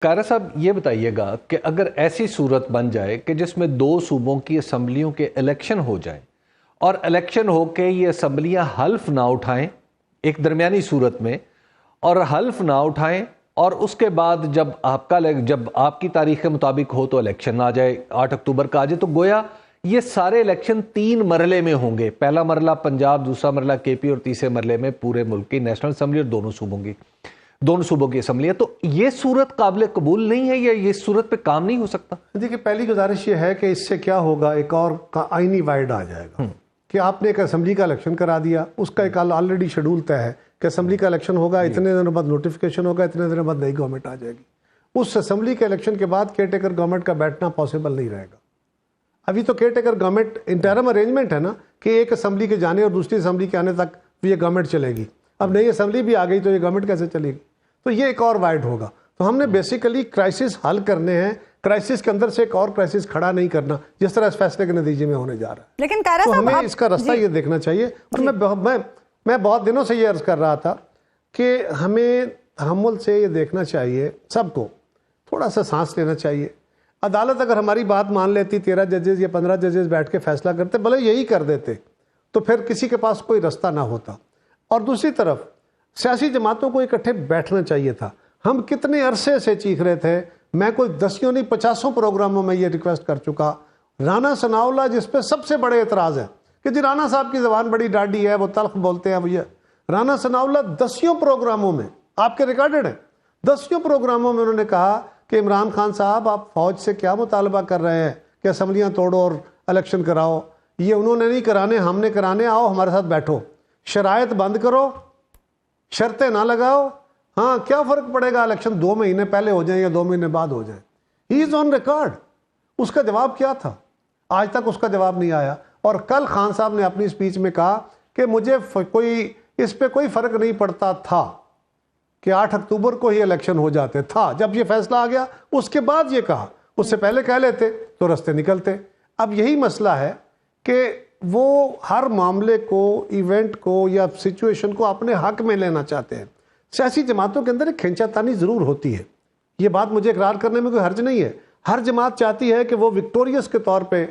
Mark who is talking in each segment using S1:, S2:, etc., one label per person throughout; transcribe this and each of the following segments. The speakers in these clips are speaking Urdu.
S1: کارا صاحب یہ بتائیے گا کہ اگر ایسی صورت بن جائے کہ جس میں دو صوبوں کی اسمبلیوں کے الیکشن ہو جائیں اور الیکشن ہو کے یہ اسمبلیاں حلف نہ اٹھائیں ایک درمیانی صورت میں، اور حلف نہ اٹھائیں، اور اس کے بعد جب آپ کی تاریخ کے مطابق ہو تو الیکشن آ جائے، 8 اکتوبر کا آ جائے، تو گویا یہ سارے الیکشن 3 مرحلے میں ہوں گے، پہلا مرحلہ پنجاب، دوسرا مرحلہ کے پی، اور تیسرے مرحلے میں پورے ملک کی نیشنل اسمبلی اور دونوں صوبوں کی اسمبلی ہے. تو یہ صورت قابل قبول نہیں ہے یا یہ صورت پہ کام نہیں ہو سکتا؟
S2: دیکھیے، پہلی گزارش یہ ہے کہ اس سے کیا ہوگا، ایک اور آئینی وائڈ آ جائے گا کہ آپ نے ایک اسمبلی کا الیکشن کرا دیا، اس کا ایک آلریڈی شیڈول طے ہے کہ اسمبلی کا الیکشن ہوگا، اتنے دنوں بعد نوٹیفیکیشن ہوگا، اتنے دنوں بعد نئی گورنمنٹ آ جائے گی. اس اسمبلی کے الیکشن کے بعد کیئر ٹیکر گورنمنٹ کا بیٹھنا پاسبل نہیں رہے گا. ابھی تو care taker government interim arrangement ہے نا، کہ ایک اسمبلی کے جانے اور دوسری اسمبلی کے آنے تک یہ گورنمنٹ چلے گی. اب نئی اسمبلی بھی آ گئی تو یہ گورنمنٹ کیسے چلے گی؟ تو یہ ایک اور وائڈ ہوگا. تو ہم نے بیسیکلی کرائسس حل کرنے ہیں، کرائسس کے اندر سے ایک اور کرائسس کھڑا نہیں کرنا، جس طرح اس فیصلے کے نتیجے میں ہونے جا رہا ہے.
S3: لیکن
S2: تو ہمیں اس کا رستہ یہ دیکھنا چاہیے. اور میں بہت دنوں سے یہ عرض کر رہا تھا کہ ہمیں تحمل سے یہ دیکھنا چاہیے، سب کو تھوڑا سا سانس لینا چاہیے. عدالت اگر ہماری بات مان لیتی، 13 ججز یا 15 ججز بیٹھ کے فیصلہ کرتے، بھلے یہی کر دیتے، تو پھر کسی کے پاس کوئی رستہ نہ ہوتا. اور دوسری طرف سیاسی جماعتوں کو اکٹھے بیٹھنا چاہیے تھا. ہم کتنے عرصے سے چیخ رہے تھے، میں کوئی 10 نہیں 50 پروگراموں میں یہ ریکویسٹ کر چکا. رانا ثناء اللہ جس پہ سب سے بڑے اعتراض ہے کہ جی رانا صاحب کی زبان بڑی ڈاڈی ہے، وہ تلخ بولتے ہیں. وہ یہ رانا ثناء اللہ 10 پروگراموں میں آپ کے ریکارڈڈ ہیں، 10 پروگراموں میں انہوں نے کہا کہ عمران خان صاحب آپ فوج سے کیا مطالبہ کر رہے ہیں کہ اسمبلیاں توڑو اور الیکشن کراؤ. یہ انہوں نے نہیں کرانے، ہم نے کرانے، آؤ ہمارے ساتھ بیٹھو، شرائط بند کرو، شرطیں نہ لگاؤ. ہاں کیا فرق پڑے گا الیکشن 2 مہینے پہلے ہو جائیں یا 2 مہینے بعد ہو جائیں. ہی از آن ریکارڈ. اس کا جواب کیا تھا؟ آج تک اس کا جواب نہیں آیا. اور کل خان صاحب نے اپنی اسپیچ میں کہا کہ مجھے اس پہ کوئی فرق نہیں پڑتا تھا کہ 8 اکتوبر کو ہی الیکشن ہو جاتے تھا. جب یہ فیصلہ آ گیا اس کے بعد یہ کہا، اس سے پہلے کہہ لیتے تو رستے نکلتے. اب یہی مسئلہ ہے کہ وہ ہر معاملے کو، ایونٹ کو یا سچویشن کو اپنے حق میں لینا چاہتے ہیں. سیاسی جماعتوں کے اندر ایک کھینچا تانی ضرور ہوتی ہے، یہ بات مجھے اقرار کرنے میں کوئی حرج نہیں ہے. ہر جماعت چاہتی ہے کہ وہ وکٹوریس کے طور پہ،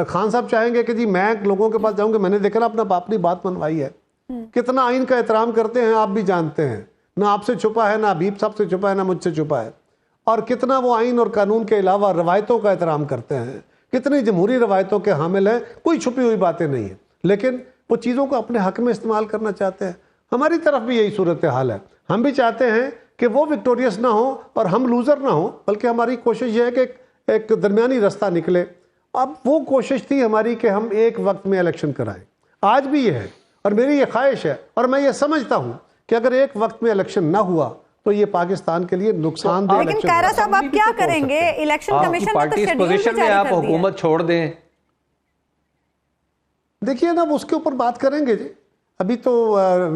S2: خان صاحب چاہیں گے کہ جی میں لوگوں کے پاس جاؤں گے، میں نے دیکھا اپنی بات منوائی ہے. کتنا آئین کا احترام کرتے ہیں آپ بھی جانتے ہیں، نہ آپ سے چھپا ہے، نہ حبیب صاحب سے چھپا ہے، نہ مجھ سے چھپا ہے. اور کتنا وہ آئین اور قانون کے علاوہ روایتوں کا احترام کرتے ہیں، کتنی جمہوری روایتوں کے حامل ہیں. کوئی چھپی ہوئی باتیں نہیں ہیں، لیکن وہ چیزوں کو اپنے حق میں استعمال کرنا چاہتے ہیں. ہماری طرف بھی یہی صورتحال ہے. ہم بھی چاہتے ہیں کہ وہ وکٹوریس نہ ہوں اور ہم لوزر نہ ہوں، بلکہ ہماری کوشش یہ ہے کہ ایک درمیانی رستہ نکلے. اب وہ کوشش تھی ہماری کہ ہم ایک وقت میں الیکشن کرائیں. آج بھی یہ ہے اور میری یہ خواہش ہے، اور میں یہ سمجھتا ہوں کہ اگر ایک وقت میں الیکشن نہ ہوا تو یہ پاکستان کے لیے نقصان دہ.
S3: لیکن کائرہ صاحب آپ کیا کریں گے؟ الیکشن کمیشن نے تو شیڈول بھی جاری کر دیا. آپ
S1: حکومت چھوڑ دیں.
S2: دیکھیے نا، اس کے اوپر بات کریں گے جی. ابھی تو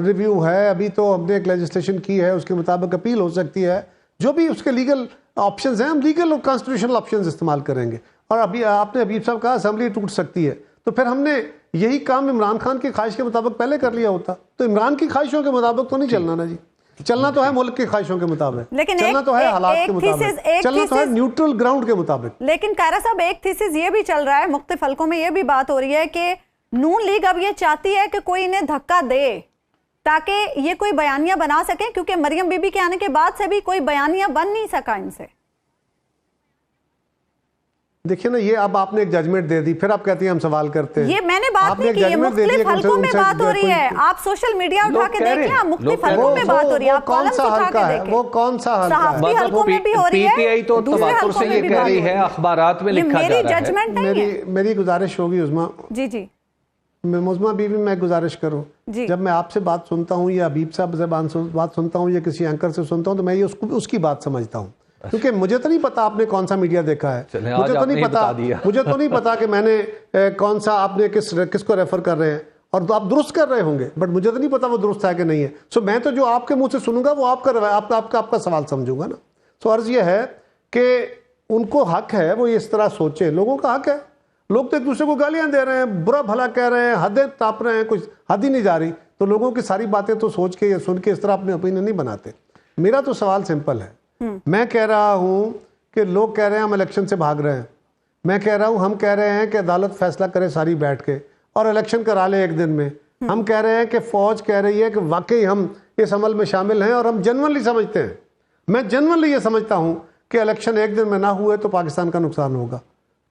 S2: ریویو ہے، ابھی تو ہم نے ایک لیجسلیشن کی ہے، اس کے مطابق اپیل ہو سکتی ہے. جو بھی اس کے لیگل آپشنز ہیں، ہم لیگل اور کانسٹیٹیوشنل آپشنز استعمال کریں گے. اور ابھی آپ نے حبیب صاحب کہا اسمبلی ٹوٹ سکتی ہے، تو پھر ہم نے یہی کام عمران خان کی خواہش کے مطابق پہلے کر لیا ہوتا. تو عمران کی خواہشوں کے مطابق تو نہیں چلنا نا جی. چلنا تو ہے ملک کی خواہشوں کے مطابق، چلنا تو ہے حالات کے مطابق، چلنا تو ہے نیوٹرل گراؤنڈ کے مطابق.
S3: لیکن کائرہ صاحب ایک تھیسس یہ بھی چل رہا ہے، مختلف حلقوں میں یہ بھی بات ہو رہی ہے کہ نون لیگ اب یہ چاہتی ہے کہ کوئی انہیں دھکا دے تاکہ یہ کوئی بیانیہ بنا سکیں، کیونکہ مریم بی بی کے آنے کے بعد سے بھی کوئی بیانیہ بن نہیں سکا ان سے.
S2: دیکھیں نا، یہ اب آپ نے ایک ججمنٹ دے دی، پھر آپ کہتی ہیں ہم سوال کرتے ہیں.
S3: یہ میں نے بات نہیں کی، یہ مختلف حلقوں میں بات ہو رہی ہے. آپ سوشل میڈیا اٹھا کے دیکھیں، مختلف حلقوں میں بات ہو رہی ہے. آپ کالمز اٹھا کے دیکھیں،
S2: وہ کون سا حلقہ ہے؟
S3: صحافتی حلقوں میں بھی ہو رہی ہے،
S1: پی ٹی آئی تو تواتر سے یہ کہہ رہی ہے، اخبارات میں لکھا جا رہا ہے.
S2: میری گزارش ہوگی عظمیٰ،
S3: جی
S2: عظمیٰ بیوی، میں گزارش کروں، جب میں آپ سے بات سنتا ہوں یا حبیب صاحب سے بات سنتا ہوں یا کسی اینکر سے سنتا ہوں، تو میں یہ اس کی بات سمجھتا ہوں. کیونکہ مجھے تو نہیں پتا آپ نے کون سا میڈیا دیکھا ہے، مجھے تو نہیں پتا کہ میں نے کون سا، آپ نے کس کو ریفر کر رہے ہیں، اور آپ درست کر رہے ہوں گے، بٹ مجھے تو نہیں پتا وہ درست ہے کہ نہیں ہے. سو میں تو جو آپ کے منہ سے سنوں گا وہ آپ کا سوال سمجھوں گا نا. سو عرض یہ ہے کہ ان کو حق ہے وہ اس طرح سوچیں، لوگوں کا حق ہے. لوگ تو ایک دوسرے کو گالیاں دے رہے ہیں، برا بھلا کہہ رہے ہیں، حدیں تاپ رہے ہیں، کچھ حد ہی نہیں جا رہی. تو لوگوں کی ساری باتیں تو سوچ کے یا سن کے اس طرح اپنے اوپینین نہیں بناتے. میرا تو سوال سمپل ہے میں کہہ رہا ہوں کہ لوگ کہہ رہے ہیں ہم الیکشن سے بھاگ رہے ہیں. میں کہہ رہا ہوں ہم کہہ رہے ہیں کہ عدالت فیصلہ کرے ساری بیٹھ کے اور الیکشن کرا لے ایک دن میں. ہم کہہ رہے ہیں کہ فوج کہہ رہی ہے کہ واقعی ہم اس عمل میں شامل ہیں اور ہم جنورلی سمجھتے ہیں. میں جنورلی یہ سمجھتا ہوں کہ الیکشن ایک دن میں نہ ہوئے تو پاکستان کا نقصان ہوگا.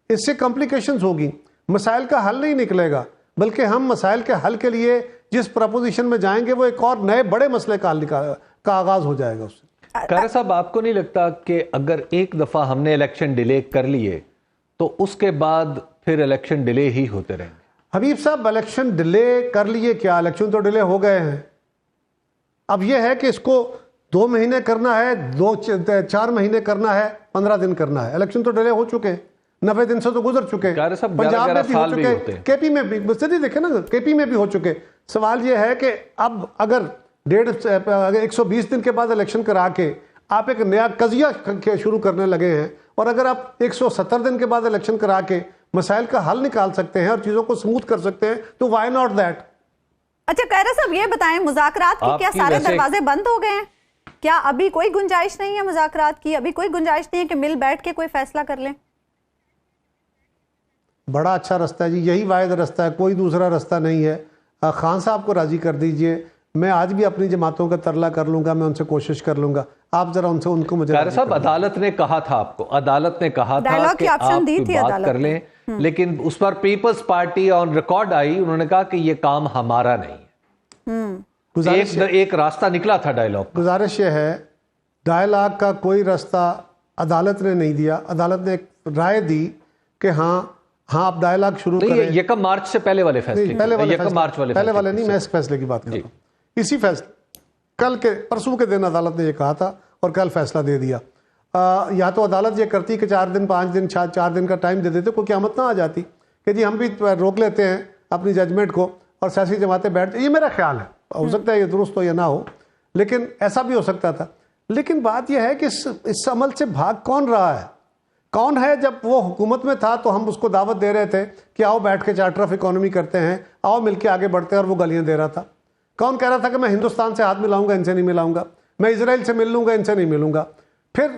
S2: اس سے کمپلیکیشنز ہوگی, مسائل کا حل نہیں نکلے گا, بلکہ ہم مسائل کے حل کے لیے جس پروپوزیشن میں جائیں گے وہ ایک اور نئے بڑے مسئلے کا آغاز ہو جائے گا اس سے.
S1: قاری صاحب, آپ کو نہیں لگتا کہ اگر ایک دفعہ ہم نے الیکشن ڈیلے کر لیے تو اس کے بعد پھر الیکشن ڈیلے ہی ہوتے رہیں گے؟
S2: حبیب صاحب, الیکشن ڈیلے کر لیے کیا, الیکشن تو ڈیلے ہو گئے ہیں. اب یہ ہے کہ اس کو 2 مہینے کرنا ہے, 4 مہینے کرنا ہے, 15 دن کرنا ہے. الیکشن تو ڈیلے ہو چکے, 90 دن سے تو گزر چکے, پنجاب میں بھی ہو چکے, کے پی میں بھی, دیکھیں نا کے پی میں بھی ہو چکے. سوال یہ ہے کہ اب اگر 120 دن کے بعد الیکشن کرا کے آپ ایک نیا قضیہ شروع کرنے لگے ہیں, اور اگر آپ 170 دن کے بعد الیکشن کرا کے مسائل کا حل نکال سکتے ہیں اور چیزوں کو سموتھ کر سکتے ہیں تو وائی ناٹ دیٹ.
S3: اچھا قاری صاحب, یہ بتائیں مذاکرات کی کیا سارے دروازے بند ہو گئے ہیں؟ کیا ابھی کوئی گنجائش نہیں ہے مذاکرات کی؟ ابھی کوئی گنجائش نہیں ہے کہ مل بیٹھ کے کوئی فیصلہ کر لیں؟
S2: بڑا اچھا رستہ ہے جی, یہی واحد رستہ ہے, کوئی دوسرا رستہ نہیں ہے. خان صاحب کو راضی کر دیجئے. میں آج بھی اپنی جماعتوں کا ترلا کر لوں گا, میں ان سے کوشش کر لوں گا. آپ ذرا ان کو مجھے
S1: قاری صاحب, عدالت نے کہا تھا آپ کو, عدالت نے کہا تھا کہ آپ بات کر لیں, لیکن اس پر پیپلز پارٹی آن ریکارڈ آئی, انہوں نے کہا کہ یہ کام ہمارا نہیں ہے. ایک راستہ نکلا تھا ڈائیلاگ.
S2: گزارش یہ ہے, ڈائیلاگ کا کوئی راستہ عدالت نے نہیں دیا. عدالت نے ایک رائے دی کہ ہاں آپ ڈائیلاگ شروع کریں.
S1: 1 مارچ سے پہلے والے فیصلے,
S2: پہلے والے نہیں, میں اس فیصلے کی بات کر رہا ہوں. اسی فیصلے کل کے پرسوں کے دن عدالت نے یہ کہا تھا اور کل فیصلہ دے دیا. یا تو عدالت یہ کرتی کہ 4 دن 5 دن 4 دن کا ٹائم دے دیتے, کوئی قیامت نہ آ جاتی کہ جی ہم بھی روک لیتے ہیں اپنی ججمنٹ کو اور سیاسی جماعتیں بیٹھ. یہ میرا خیال ہے, ہو سکتا ہے یہ درست ہو یا نہ ہو, لیکن ایسا بھی ہو سکتا تھا. لیکن بات یہ ہے کہ اس عمل سے بھاگ کون رہا ہے؟ کون ہے؟ جب وہ حکومت میں تھا تو ہم اس کو دعوت دے رہے تھے کہ آؤ بیٹھ کے چارٹر آف اکانومی کرتے ہیں, آؤ مل کے آگے بڑھتے ہیں, اور وہ گالیاں دے رہا تھا. کون کہہ رہا تھا کہ میں ہندوستان سے ہاتھ ملاؤں گا, ان سے نہیں ملاؤں گا, میں اسرائیل سے مل لوں گا, ان سے نہیں ملوں گا. پھر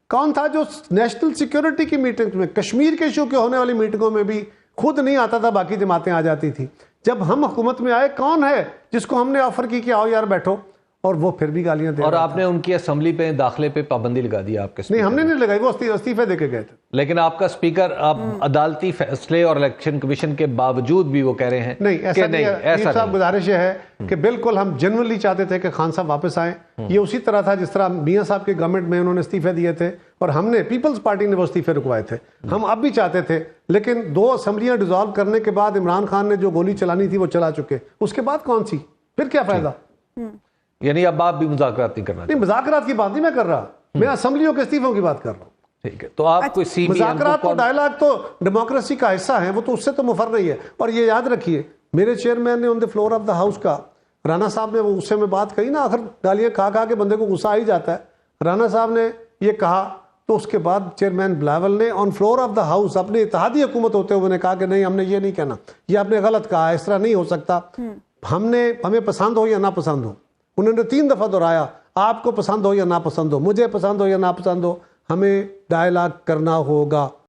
S2: کون تھا جو نیشنل سیکیورٹی کی میٹنگ میں, کشمیر کے ایشو کے ہونے والی میٹنگوں میں بھی خود نہیں آتا تھا, باقی جماعتیں آ جاتی تھی. جب ہم حکومت میں آئے, کون ہے جس کو ہم نے آفر کی کہ آؤ یار بیٹھو, اور وہ پھر بھی گالیاں دے.
S1: اور آپ نے ان کی اسمبلی پہ داخلے پہ پابندی لگا دی آپ کے؟
S2: نہیں, ہم نے نہیں لگائی, وہ استعفے دے کے گئے تھے.
S1: لیکن آپ کا اسپیکر آپ عدالتی فیصلے اور الیکشن کمیشن کے باوجود بھی وہ کہہ رہے ہیں
S2: نہیں, ایسا صاحب گزارش یہ ہے کہ بالکل ہم جنورلی چاہتے تھے کہ خان صاحب واپس آئیں. یہ اسی طرح تھا جس طرح میاں صاحب کی گورنمنٹ میں انہوں نے استعفے دیے تھے اور ہم نے پیپلز پارٹی نے وہ استعفے رکوائے تھے. ہم اب بھی چاہتے تھے, لیکن 2 اسمبلیاں ڈیزالو کرنے کے بعد عمران خان نے جو گولی چلانی تھی وہ چلا چکے, اس کے بعد کون سی, پھر کیا فائدہ؟
S1: یعنی اب آپ بھی مذاکرات نہیں کرنا؟
S2: نہیں, مذاکرات کی بات نہیں میں کر رہا, میں اسمبلیوں کے استعفوں کی بات کر رہا ہوں.
S1: ٹھیک ہے, تو آپ کوئی
S2: مذاکرات تو ڈائیلاگ تو ڈیموکریسی کا حصہ ہیں, وہ تو اس سے تو مفر نہیں ہے. اور یہ یاد رکھیے, میرے چیئرمین نے آن دی فلور آف دا ہاؤس کا, رانا صاحب نے وہ غصے میں بات کہی نا, آخر گالیاں کھا کے بندے کو غصہ آ ہی جاتا ہے. رانا صاحب نے یہ کہا تو اس کے بعد چیئرمین بلاول نے on floor of the house اپنی اتحادی حکومت ہوتے ہوئے نے کہا کہ نہیں, ہم نے یہ نہیں کہنا, یہ آپ نے غلط کہا, اس طرح نہیں ہو سکتا. ہمیں پسند ہو یا نہ پسند ہو, انہوں نے 3 دفعہ دہرایا, آپ کو پسند ہو یا نہ پسند ہو, مجھے پسند ہو یا نہ پسند ہو, ہمیں ڈائیلاگ کرنا ہوگا.